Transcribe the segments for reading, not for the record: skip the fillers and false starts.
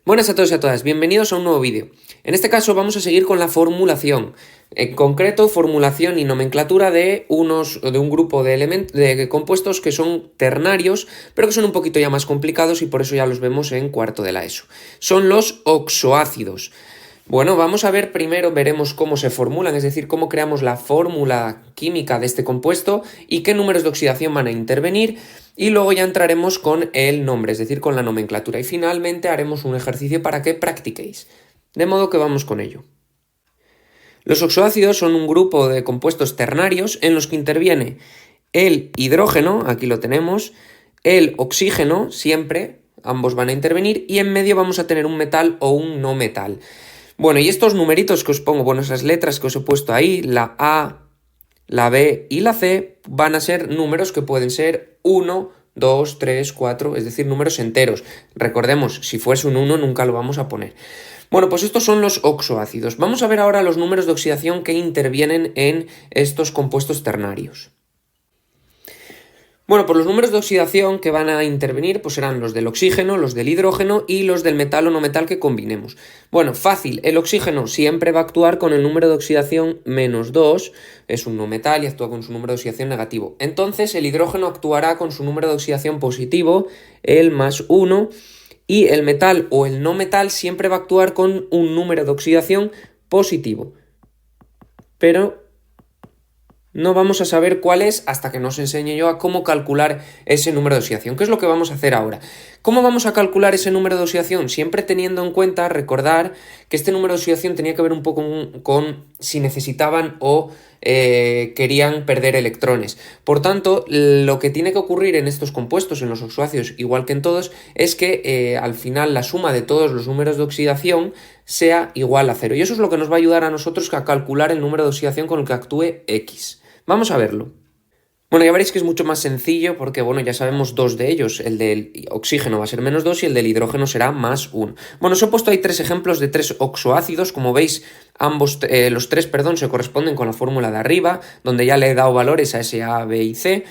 Buenas a todos y a todas, bienvenidos a un nuevo vídeo. En este caso vamos a seguir con la formulación, en concreto formulación y nomenclatura de un grupo de compuestos que son ternarios, pero que son un poquito ya más complicados y por eso ya los vemos en cuarto de la ESO. Son los oxoácidos. Bueno, vamos a ver primero, veremos cómo se formulan, es decir, cómo creamos la fórmula química de este compuesto y qué números de oxidación van a intervenir, y luego ya entraremos con el nombre, es decir, con la nomenclatura, y finalmente haremos un ejercicio para que practiquéis. De modo que vamos con ello. Los oxoácidos son un grupo de compuestos ternarios en los que interviene el hidrógeno, aquí lo tenemos, el oxígeno, siempre, ambos van a intervenir, y en medio vamos a tener un metal o un no metal. Bueno, y estos numeritos que os pongo, bueno, esas letras que os he puesto ahí, la A, la B y la C, van a ser números que pueden ser 1, 2, 3, 4, es decir, números enteros. Recordemos, si fuese un 1 nunca lo vamos a poner. Bueno, pues estos son los oxoácidos. Vamos a ver ahora los números de oxidación que intervienen en estos compuestos ternarios. Bueno, pues los números de oxidación que van a intervenir pues serán los del oxígeno, los del hidrógeno y los del metal o no metal que combinemos. Bueno, fácil, el oxígeno siempre va a actuar con el número de oxidación -2, es un no metal y actúa con su número de oxidación negativo. Entonces el hidrógeno actuará con su número de oxidación positivo, el +1, y el metal o el no metal siempre va a actuar con un número de oxidación positivo. Pero no vamos a saber cuál es hasta que nos enseñe yo a cómo calcular ese número de oxidación. ¿Qué es lo que vamos a hacer ahora? ¿Cómo vamos a calcular ese número de oxidación? Siempre teniendo en cuenta, recordar que este número de oxidación tenía que ver un poco con si necesitaban o querían perder electrones. Por tanto, lo que tiene que ocurrir en estos compuestos, en los oxoácidos, igual que en todos, es que al final la suma de todos los números de oxidación sea igual a 0. Y eso es lo que nos va a ayudar a nosotros a calcular el número de oxidación con el que actúe X. Vamos a verlo. Bueno, ya veréis que es mucho más sencillo porque, bueno, ya sabemos dos de ellos. El del oxígeno va a ser -2 y el del hidrógeno será +1. Bueno, os he puesto ahí tres ejemplos de tres oxoácidos. Como veis, los tres se corresponden con la fórmula de arriba, donde ya le he dado valores a ese A, B y C.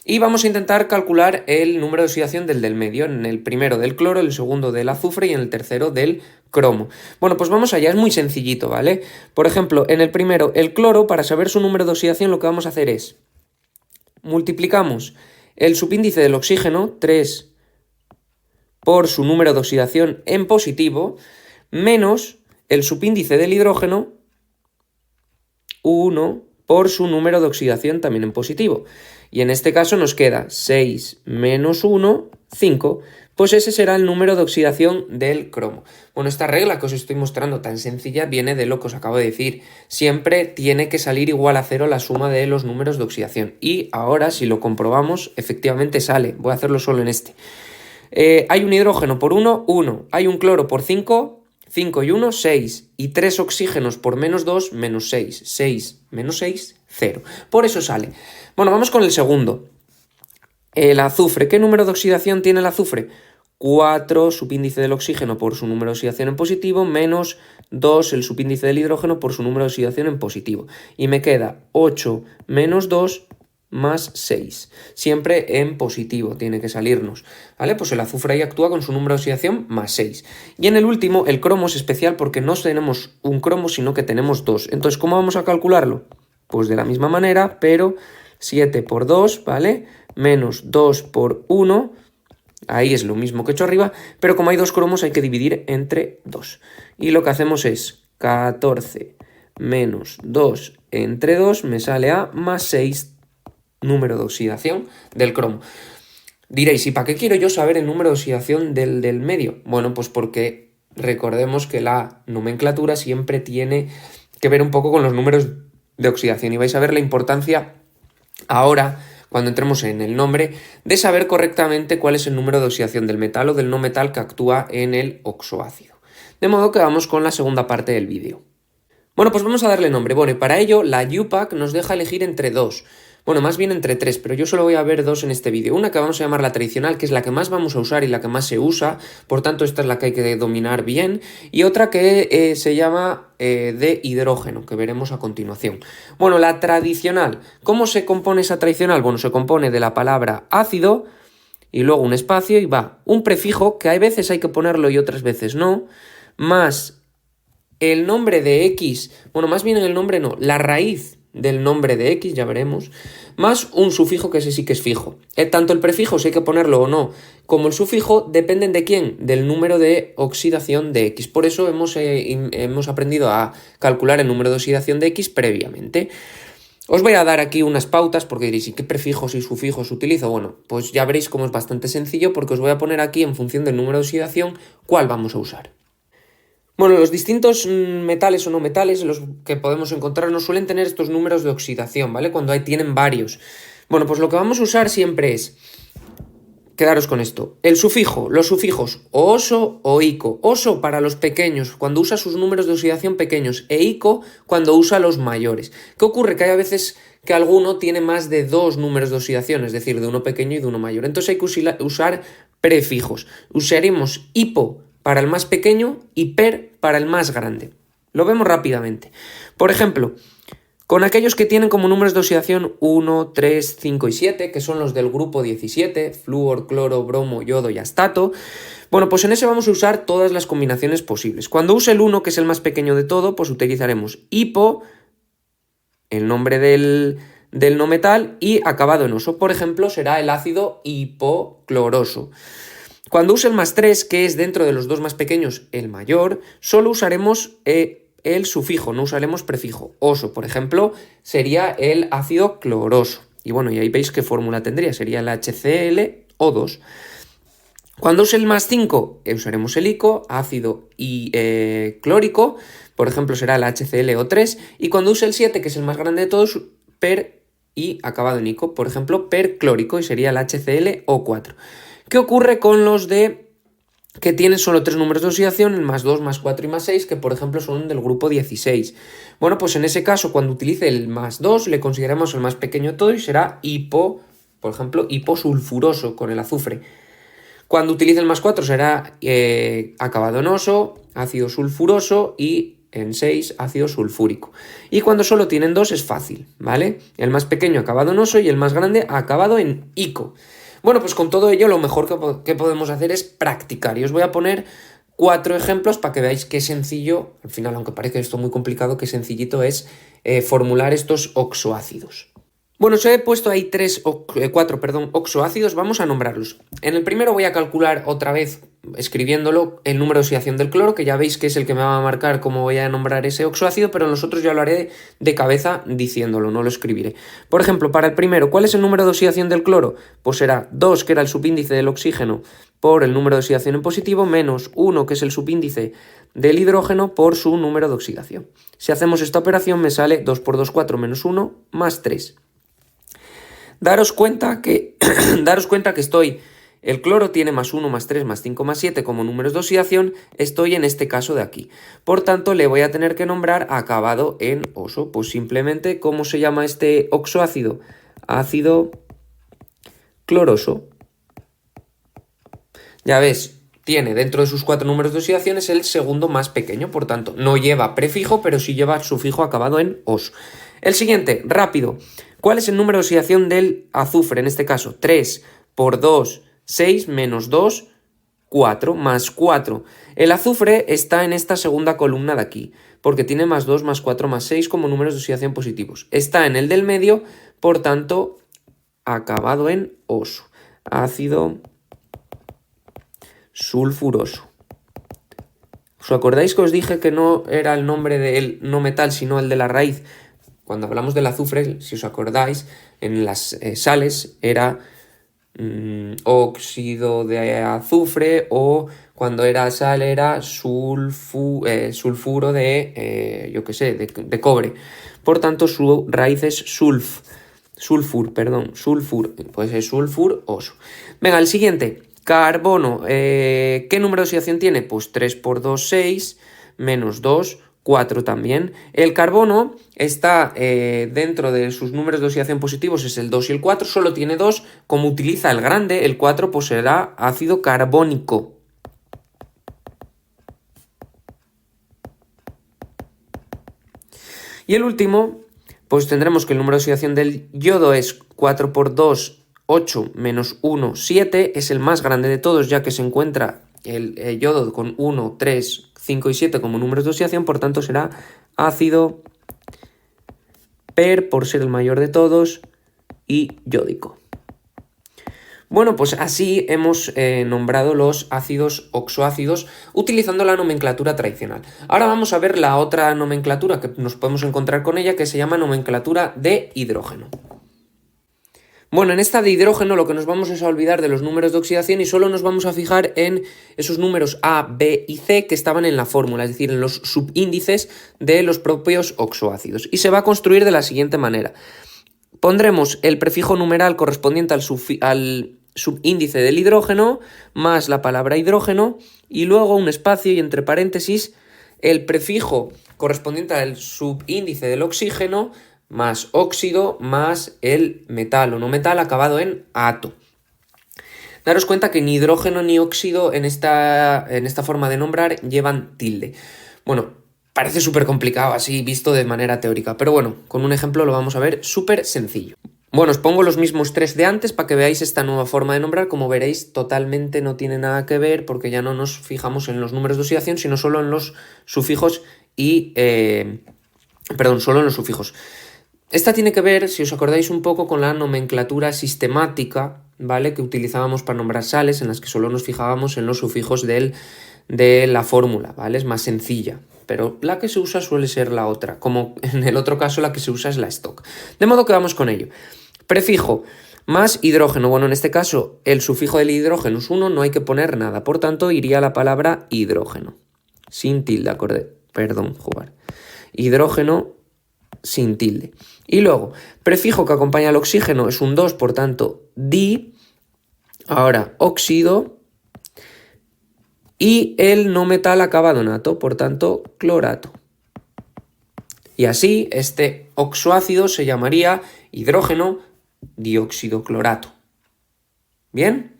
Y vamos a intentar calcular el número de oxidación del medio, en el primero del cloro, en el segundo del azufre y en el tercero del cromo. Bueno, pues vamos allá, es muy sencillito, ¿vale? Por ejemplo, en el primero, el cloro, para saber su número de oxidación, lo que vamos a hacer es multiplicamos el subíndice del oxígeno, 3, por su número de oxidación en positivo, menos el subíndice del hidrógeno, 1, por su número de oxidación también en positivo. Y en este caso nos queda 6 menos 1, 5, pues ese será el número de oxidación del cromo. Bueno, esta regla que os estoy mostrando tan sencilla viene de lo que os acabo de decir. Siempre tiene que salir igual a 0 la suma de los números de oxidación. Y ahora, si lo comprobamos, efectivamente sale. Voy a hacerlo solo en este. Hay un hidrógeno por 1, 1. Hay un cloro por 5, 5 y 1, 6. Y 3 oxígenos por -2, -6. 6 menos 6, 0. Por eso sale. Bueno, vamos con el segundo. El azufre. ¿Qué número de oxidación tiene el azufre? 4, subíndice del oxígeno por su número de oxidación en positivo, menos 2, el subíndice del hidrógeno por su número de oxidación en positivo. Y me queda 8 menos 2 más 6. Siempre en positivo tiene que salirnos, ¿vale? Pues el azufre ahí actúa con su número de oxidación más 6. Y en el último, el cromo es especial porque no tenemos un cromo, sino que tenemos 2. Entonces, ¿cómo vamos a calcularlo? Pues de la misma manera, pero 7 por 2, ¿vale? Menos 2 por 1, ahí es lo mismo que he hecho arriba, pero como hay dos cromos hay que dividir entre 2. Y lo que hacemos es 14 menos 2 entre 2 me sale a más 6, número de oxidación del cromo. Diréis, ¿y para qué quiero yo saber el número de oxidación del medio? Bueno, pues porque recordemos que la nomenclatura siempre tiene que ver un poco con los números de oxidación y vais a ver la importancia ahora, cuando entremos en el nombre, de saber correctamente cuál es el número de oxidación del metal o del no metal que actúa en el oxoácido. De modo que vamos con la segunda parte del vídeo. Bueno, pues vamos a darle nombre. Bueno, y para ello la UPAC nos deja elegir entre dos. Bueno, más bien entre 3, pero yo solo voy a ver 2 en este vídeo. Una que vamos a llamar la tradicional, que es la que más vamos a usar y la que más se usa, por tanto esta es la que hay que dominar bien, y otra que se llama de hidrógeno, que veremos a continuación. Bueno, la tradicional. ¿Cómo se compone esa tradicional? Bueno, se compone de la palabra ácido y luego un espacio y va un prefijo, que hay veces hay que ponerlo y otras veces no, más el nombre de X, bueno, más bien el nombre no, la raíz del nombre de X, ya veremos, más un sufijo que ese sí que es fijo. Tanto el prefijo, si hay que ponerlo o no, como el sufijo, dependen de quién, del número de oxidación de X. Por eso hemos aprendido a calcular el número de oxidación de X previamente. Os voy a dar aquí unas pautas porque diréis, ¿y qué prefijos y sufijos utilizo? Bueno, pues ya veréis cómo es bastante sencillo porque os voy a poner aquí en función del número de oxidación cuál vamos a usar. Bueno, los distintos metales o no metales, los que podemos encontrar, no suelen tener estos números de oxidación, ¿vale? Cuando tienen varios. Bueno, pues lo que vamos a usar siempre es, quedaros con esto, el sufijo, los sufijos oso o ico. Oso para los pequeños, cuando usa sus números de oxidación pequeños, e ico cuando usa los mayores. ¿Qué ocurre? Que hay a veces que alguno tiene más de 2 números de oxidación, es decir, de uno pequeño y de uno mayor. Entonces hay que usar prefijos. Usaremos hipo para el más pequeño y per para el más grande. Lo vemos rápidamente. Por ejemplo, con aquellos que tienen como números de oxidación 1, 3, 5 y 7, que son los del grupo 17, flúor, cloro, bromo, yodo y astato, bueno, pues en ese vamos a usar todas las combinaciones posibles. Cuando use el 1, que es el más pequeño de todo, pues utilizaremos hipo, el nombre del no metal, y acabado en oso. Por ejemplo, será el ácido hipocloroso. Cuando use el más 3, que es dentro de los dos más pequeños el mayor, solo usaremos el sufijo, no usaremos prefijo. Oso, por ejemplo, sería el ácido cloroso. Y bueno, y ahí veis qué fórmula tendría, sería el HClO2. Cuando use el más 5, usaremos el ico, ácido y clórico, por ejemplo, será el HClO3. Y cuando use el 7, que es el más grande de todos, per y acabado en ico, por ejemplo, perclórico, y sería el HClO4. ¿Qué ocurre con los que tienen solo 3 números de oxidación, el más 2, más 4 y más 6, que por ejemplo son del grupo 16? Bueno, pues en ese caso, cuando utilice el más 2, le consideramos el más pequeño de todo y será por ejemplo, hiposulfuroso con el azufre. Cuando utilice el más 4 será acabado en oso, ácido sulfuroso y en 6 ácido sulfúrico. Y cuando solo tienen 2 es fácil, ¿vale? El más pequeño acabado en oso y el más grande acabado en ico. Bueno, pues con todo ello lo mejor que podemos hacer es practicar. Y os voy a poner 4 ejemplos para que veáis qué sencillo, al final, aunque parezca esto muy complicado, qué sencillito es formular estos oxoácidos. Bueno, os he puesto ahí 4 oxoácidos, vamos a nombrarlos. En el primero voy a calcular otra vez, escribiéndolo, el número de oxidación del cloro, que ya veis que es el que me va a marcar cómo voy a nombrar ese oxoácido, pero en los otros ya lo haré de cabeza diciéndolo, no lo escribiré. Por ejemplo, para el primero, ¿cuál es el número de oxidación del cloro? Pues será 2, que era el subíndice del oxígeno, por el número de oxidación en positivo, menos 1, que es el subíndice del hidrógeno, por su número de oxidación. Si hacemos esta operación me sale 2 por 2, 4, menos 1, más 3. Daros cuenta que el cloro tiene más 1, más 3, más 5, más 7 como números de oxidación, estoy en este caso de aquí. Por tanto, le voy a tener que nombrar acabado en oso. Pues simplemente, ¿cómo se llama este oxoácido? Ácido cloroso. Ya ves, tiene dentro de sus 4 números de oxidación es el segundo más pequeño, por tanto, no lleva prefijo, pero sí lleva sufijo acabado en oso. El siguiente, rápido. ¿Cuál es el número de oxidación del azufre? En este caso, 3 por 2, 6, menos 2, 4, más 4. El azufre está en esta segunda columna de aquí, porque tiene más 2, más 4, más 6 como números de oxidación positivos. Está en el del medio, por tanto, acabado en oso. Ácido sulfuroso. ¿Os acordáis que os dije que no era el nombre del no metal, sino el de la raíz? Cuando hablamos del azufre, si os acordáis, en las sales era óxido de azufre, o cuando era sal era sulfuro de cobre. Por tanto, su raíz es sulfur, pues es sulfuroso. Venga, el siguiente, carbono. ¿Qué número de oxidación tiene? Pues 3 por 2, 6, menos 2, 4 también. El carbono está dentro de sus números de oxidación positivos, es el 2 y el 4, solo tiene 2. Como utiliza el grande, el 4, pues será ácido carbónico. Y el último, pues tendremos que el número de oxidación del yodo es 4 por 2, 8, menos 1, 7. Es el más grande de todos, ya que se encuentra el yodo con 1, 3, 5 y 7 como números de oxidación, por tanto será ácido por ser el mayor de todos, y yódico. Bueno, pues así hemos nombrado los ácidos oxoácidos utilizando la nomenclatura tradicional. Ahora vamos a ver la otra nomenclatura que nos podemos encontrar con ella, que se llama nomenclatura de hidrógeno. Bueno, en esta de hidrógeno lo que nos vamos es a olvidar de los números de oxidación y solo nos vamos a fijar en esos números A, B y C que estaban en la fórmula, es decir, en los subíndices de los propios oxoácidos. Y se va a construir de la siguiente manera. Pondremos el prefijo numeral correspondiente al subíndice del hidrógeno más la palabra hidrógeno y luego un espacio y entre paréntesis el prefijo correspondiente al subíndice del oxígeno más óxido más el metal o no metal acabado en ato. Daros cuenta que ni hidrógeno ni óxido en esta forma de nombrar llevan tilde. Bueno, parece súper complicado así visto de manera teórica, pero bueno, con un ejemplo lo vamos a ver súper sencillo. Bueno, os pongo los mismos 3 de antes para que veáis esta nueva forma de nombrar. Como veréis, totalmente no tiene nada que ver porque ya no nos fijamos en los números de oxidación, sino solo en los sufijos y... solo en los sufijos. Esta tiene que ver, si os acordáis un poco, con la nomenclatura sistemática, ¿vale? Que utilizábamos para nombrar sales, en las que solo nos fijábamos en los sufijos de la fórmula, ¿vale? Es más sencilla, pero la que se usa suele ser la otra, como en el otro caso la que se usa es la stock. De modo que vamos con ello. Prefijo más hidrógeno. Bueno, en este caso el sufijo del hidrógeno es 1, no hay que poner nada. Por tanto, iría la palabra hidrógeno. Sin tilde, hidrógeno sin tilde. Y luego, prefijo que acompaña al oxígeno es un 2, por tanto, di. Ahora, óxido. Y el no metal acabado en ato, por tanto, clorato. Y así, este oxoácido se llamaría hidrógeno dióxido clorato. ¿Bien?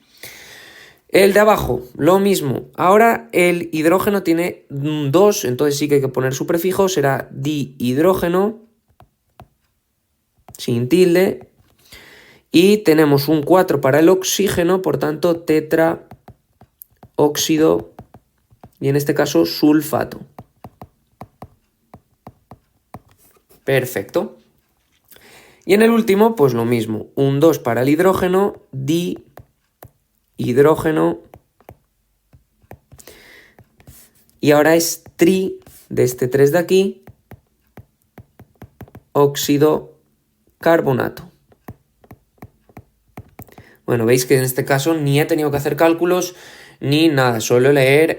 El de abajo, lo mismo. Ahora el hidrógeno tiene 2, entonces sí que hay que poner su prefijo, será dihidrógeno, sin tilde. Y tenemos un 4 para el oxígeno, por tanto, tetraóxido, y en este caso sulfato. Perfecto. Y en el último, pues lo mismo, un 2 para el hidrógeno, dihidrógeno, y ahora es de este 3 de aquí, óxido carbonato. Bueno, veis que en este caso ni he tenido que hacer cálculos ni nada, solo leer,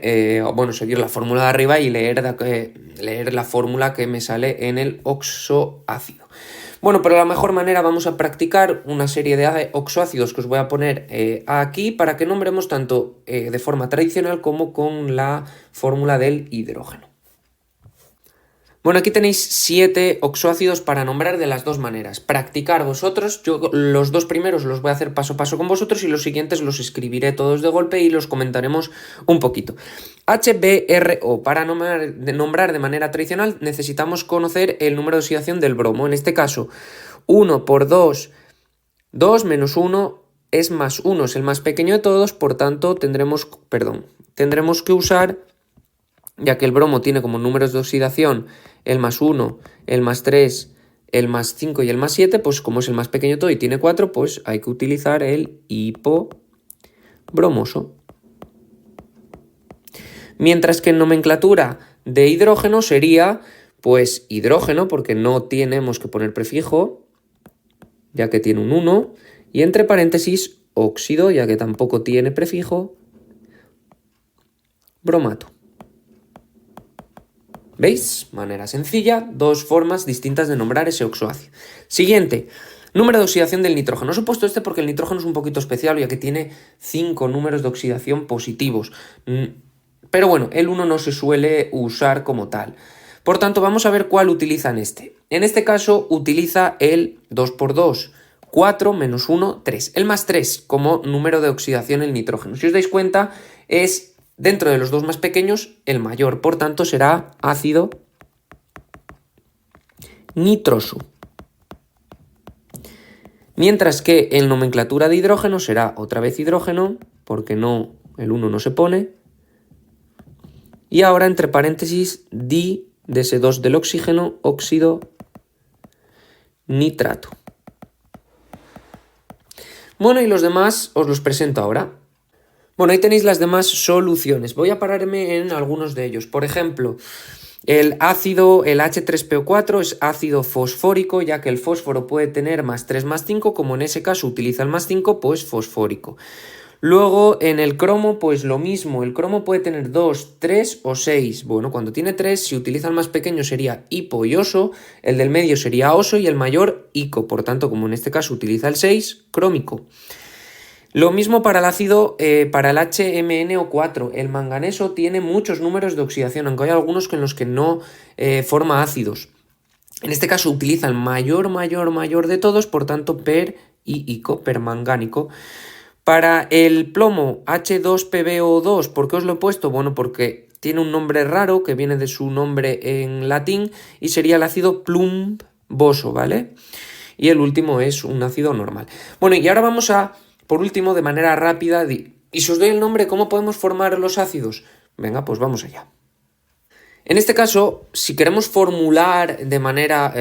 seguir la fórmula de arriba y leer la fórmula que me sale en el oxoácido. Bueno, pero la mejor manera vamos a practicar una serie de oxoácidos que os voy a poner aquí para que nombremos tanto de forma tradicional como con la fórmula del hidrógeno. Bueno, aquí tenéis 7 oxoácidos para nombrar de las dos maneras. Practicar vosotros, yo los 2 primeros los voy a hacer paso a paso con vosotros y los siguientes los escribiré todos de golpe y los comentaremos un poquito. HBRO, para nombrar de manera tradicional necesitamos conocer el número de oxidación del bromo. En este caso, 1 por 2, 2 menos 1 es más 1, es el más pequeño de todos, por tanto tendremos que usar, ya que el bromo tiene como números de oxidación el más 1, el más 3, el más 5 y el más 7, pues como es el más pequeño de todo y tiene 4, pues hay que utilizar el hipobromoso. Mientras que en nomenclatura de hidrógeno sería, pues hidrógeno, porque no tenemos que poner prefijo, ya que tiene un 1, y entre paréntesis óxido, ya que tampoco tiene prefijo, bromato. ¿Veis? Manera sencilla, 2 formas distintas de nombrar ese oxoácido. Siguiente, número de oxidación del nitrógeno. Os he puesto este porque el nitrógeno es un poquito especial, ya que tiene 5 números de oxidación positivos. Pero bueno, el 1 no se suele usar como tal. Por tanto, vamos a ver cuál utiliza en este. En este caso utiliza el 2 por 2, 4 menos 1, 3. El más 3 como número de oxidación el nitrógeno. Si os dais cuenta, es dentro de los dos más pequeños el mayor. Por tanto, será ácido nitroso. Mientras que en nomenclatura de hidrógeno será otra vez hidrógeno, porque no, el 1 no se pone. Y ahora entre paréntesis di de ese 2 del oxígeno, óxido nitrato. Bueno, y los demás os los presento ahora. Bueno, ahí tenéis las demás soluciones. Voy a pararme en algunos de ellos. Por ejemplo, el ácido, el H3PO4 es ácido fosfórico, ya que el fósforo puede tener más 3 más 5, como en ese caso utiliza el más 5, pues fosfórico. Luego en el cromo, pues lo mismo, el cromo puede tener 2, 3 o 6. Bueno, cuando tiene 3, si utiliza el más pequeño sería hipoioso, el del medio sería oso y el mayor ico. Por tanto, como en este caso utiliza el 6, crómico. Lo mismo para el ácido, para el HMnO4. El manganeso tiene muchos números de oxidación, aunque hay algunos en los que no forma ácidos. En este caso utiliza el mayor de todos, por tanto per y ico, permangánico. Para el plomo H2PbO2, ¿por qué os lo he puesto? Bueno, porque tiene un nombre raro que viene de su nombre en latín y sería el ácido plumboso, ¿vale? Y el último es un ácido normal. Bueno, y ahora vamos a, por último, de manera rápida, y si os doy el nombre, ¿cómo podemos formar los ácidos? Venga, pues vamos allá. En este caso, si queremos formular de manera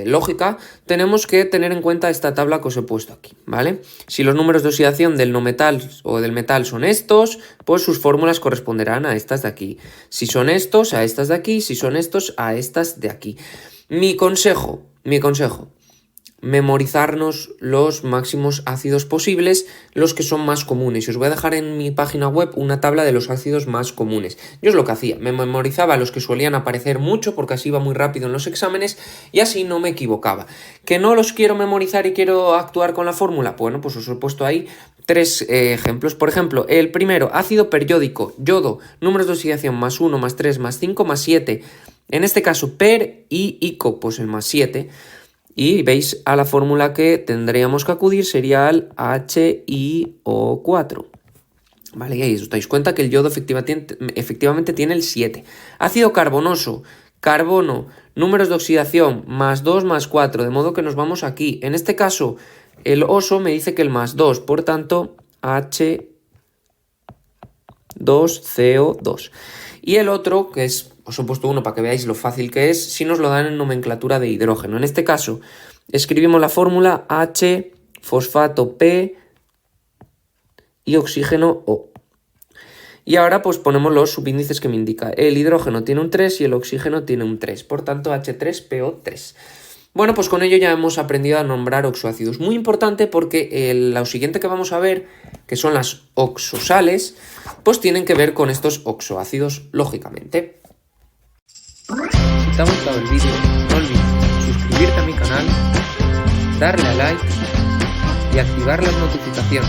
lógica, tenemos que tener en cuenta esta tabla que os he puesto aquí, ¿vale? Si los números de oxidación del no metal o del metal son estos, pues sus fórmulas corresponderán a estas de aquí. Si son estos, a estas de aquí. Si son estos, a estas de aquí. Mi consejo, memorizarnos los máximos ácidos posibles, los que son más comunes. Y os voy a dejar en mi página web una tabla de los ácidos más comunes. Yo es lo que hacía, me memorizaba los que solían aparecer mucho porque así iba muy rápido en los exámenes y así no me equivocaba. ¿Que no los quiero memorizar y quiero actuar con la fórmula? Bueno, pues os he puesto ahí 3 ejemplos. Por ejemplo, el primero, ácido periódico, yodo, números de oxidación más 1, más 3, más 5, más 7. En este caso, per y ico, pues el más 7. Y veis a la fórmula que tendríamos que acudir sería al HiO4. Vale, y ahí os dais cuenta que el yodo efectivamente tiene el 7. Ácido carbonoso, carbono, números de oxidación, más 2, más 4, de modo que nos vamos aquí. En este caso, el oso me dice que el más 2, por tanto, H2CO2. Y el otro, que es, os he puesto uno para que veáis lo fácil que es, si nos lo dan en nomenclatura de hidrógeno. En este caso, escribimos la fórmula H, fosfato P y oxígeno O. Y ahora pues ponemos los subíndices que me indica. El hidrógeno tiene un 3 y el oxígeno tiene un 3, por tanto H3PO3. Bueno, pues con ello ya hemos aprendido a nombrar oxoácidos. Muy importante porque lo siguiente que vamos a ver, que son las oxosales, pues tienen que ver con estos oxoácidos, lógicamente. Si te ha gustado el vídeo, no olvides suscribirte a mi canal, darle a like y activar las notificaciones.